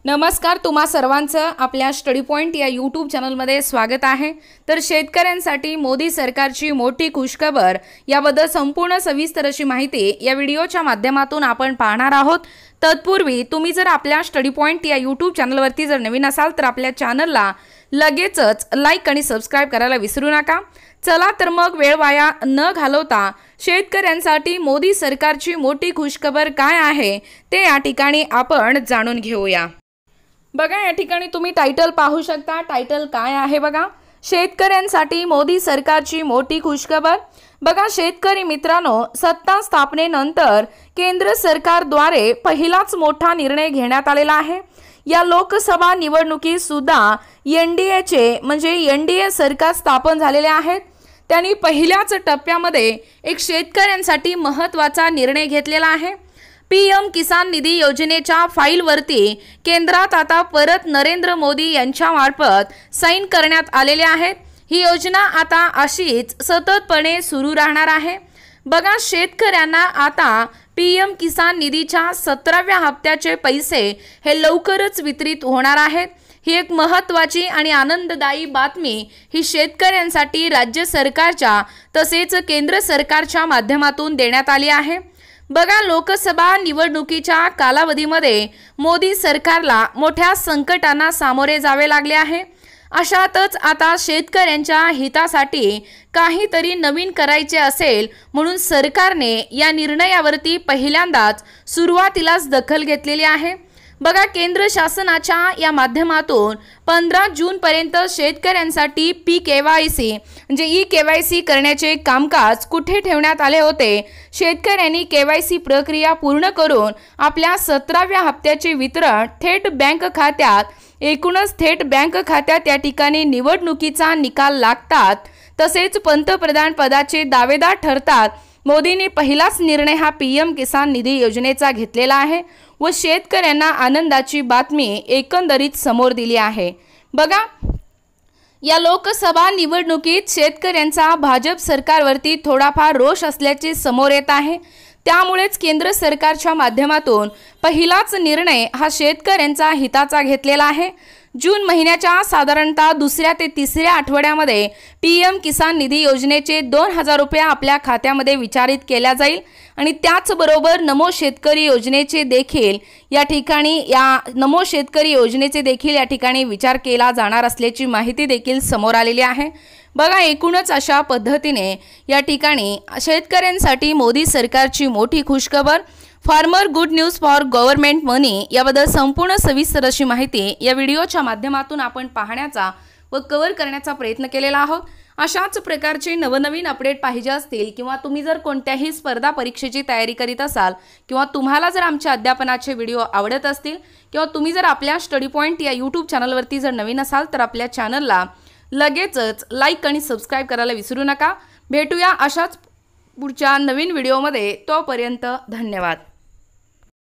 नमस्कार, तुम्हा सर्वांचं आपल्या स्टडी पॉइंट या यूट्यूब चॅनलमध्ये स्वागत आहे। तर शेतकऱ्यांसाठी मोदी सरकारची मोठी खुशखबर याबद्दल संपूर्ण सविस्तर अशी माहिती या व्हिडिओच्या माध्यमातून आपण पाहणार आहोत। तत्पूर्वी तुम्ही जर आपल्या स्टडी पॉइंट या यूट्यूब चॅनलवरती जर नवीन असाल तर आपल्या चॅनलला लगेचच लाईक आणि सबस्क्राइब करायला विसरू नका। चला तर मग वेळ वाया न घालवता शेतकऱ्यांसाठी मोदी सरकारची मोठी खुशखबर काय आहे ते या ठिकाणी आपण जाणून घेऊया। बघा, या ठिकाणी तुम्ही टायटल पाहू शकता। टायटल काय आहे बघा, शेतकऱ्यांसाठी मोदी सरकारची मोठी खुशखबर। बघा शेतकरी मित्रांनो, सत्ता स्थापनेनंतर केंद्र सरकारद्वारे पहिलाच मोठा निर्णय घेण्यात आलेला आहे। या लोकसभा निवडणुकीत सुद्धा एनडीएचे म्हणजे एनडीए सरकार स्थापन झालेले आहेत। त्यांनी पहिल्याच टप्प्यामध्ये एक शेतकऱ्यांसाठी महत्त्वाचा निर्णय घेतलेला आहे। पीएम किसान निधी योजनेच्या फाईलवरती केंद्रात आता परत नरेंद्र मोदी यांच्या मार्फत साइन करण्यात आलेले आहेत। ही योजना आता अशीच सततपणे सुरू राहणार आहे। बघा, शेतकऱ्यांना आता पीएम किसान निधीच्या 17व्या हप्त्याचे पैसे हे लवकरच वितरित होणार आहेत। ही एक महत्त्वाची आणि आनंददायी बातमी ही शेतकऱ्यांसाठी राज्य सरकारच्या तसेच केंद्र सरकारच्या माध्यमातून देण्यात आली आहे। बघा, लोकसभा निवडणुकीच्या कालावधीमध्ये मोदी सरकारला मोठ्या संकटांना सामोरे जावे लागले आहे। अशातच आता शेतकऱ्यांच्या हितासाठी काहीतरी नवीन करायचे असेल म्हणून सरकारने या निर्णयावरती पहिल्यांदाच सुरुवातीलाच दखल घेतलेली आहे। बघा, केंद्र शासनाच्या या माध्यमातून 15 जून पर्यंत शेतकऱ्यांसाठी PKYC म्हणजे ई-KYC करण्याचे कामकाज कुठे ठेवण्यात आले होते। शेतकऱ्यांनी KYC प्रक्रिया पूर्ण करून आपल्या 17व्या हप्त्याचे वितरण थेट बँक खात्यात, एकूणच थेट बँक खात्यात या ठिकाणी निवडणुकीचा निकाल लागतात तसेच पंतप्रधान पदाचे दावेदार ठरतात। मोदींनी पहिलाच निर्णय हा पीएम किसान निधी योजनेचा घेतलेला आहे व शेतकऱ्यांना आनंदाची बातमी एकंदरीत समोर दिली आहे। बघा, या लोकसभा निवडणुकीत शेतकऱ्यांचा भाजप सरकारवरती थोडाफार रोष असल्याचे समोर येत आहे। त्यामुळेच केंद्र सरकारच्या माध्यमातून पहिलाच निर्णय हा शेतकऱ्यांचा हिताचा घेतलेला आहे। जून महिन्याच्या साधारणतः 2ऱ्या ते 3ऱ्या आठवड्यामध्ये पीएम किसान निधी योजनेचे 2000 रुपये आपल्या खात्यामध्ये वितरित केल्या जाईल आणि त्याचबरोबर नमो शेतकरी योजनेचे देखील या ठिकाणी विचार केला जाणार असल्याची माहिती देखील समोर आलेली आहे। बघा, एकूणच अशा पद्धतीने या ठिकाणी शेतकऱ्यांसाठी मोदी सरकारची मोठी खुशखबर। Farmer good news for government money याबद्दल संपूर्ण सविस्तर अशी माहिती या व्हिडिओच्या माध्यमातून आपण पाहण्याचा व कव्हर करण्याचा प्रयत्न केलेला आहोत। अशाच प्रकारचे नवनवीन अपडेट पाहिजे असतील किंवा तुम्ही जर कोणत्याही स्पर्धा परीक्षेची तयारी करीत असाल किंवा तुम्हाला जर आमच्या अध्यापनाचे व्हिडिओ आवडत असतील किंवा तुम्ही जर आपल्या स्टडी पॉइंट या यूट्यूब चॅनलवरती जर नवीन असाल तर आपल्या चॅनलला लगेचच लाईक आणि सबस्क्राइब करायला विसरू नका। भेटूया अशाच पुढच्या नवीन व्हिडिओमध्ये, तोपर्यंत धन्यवाद।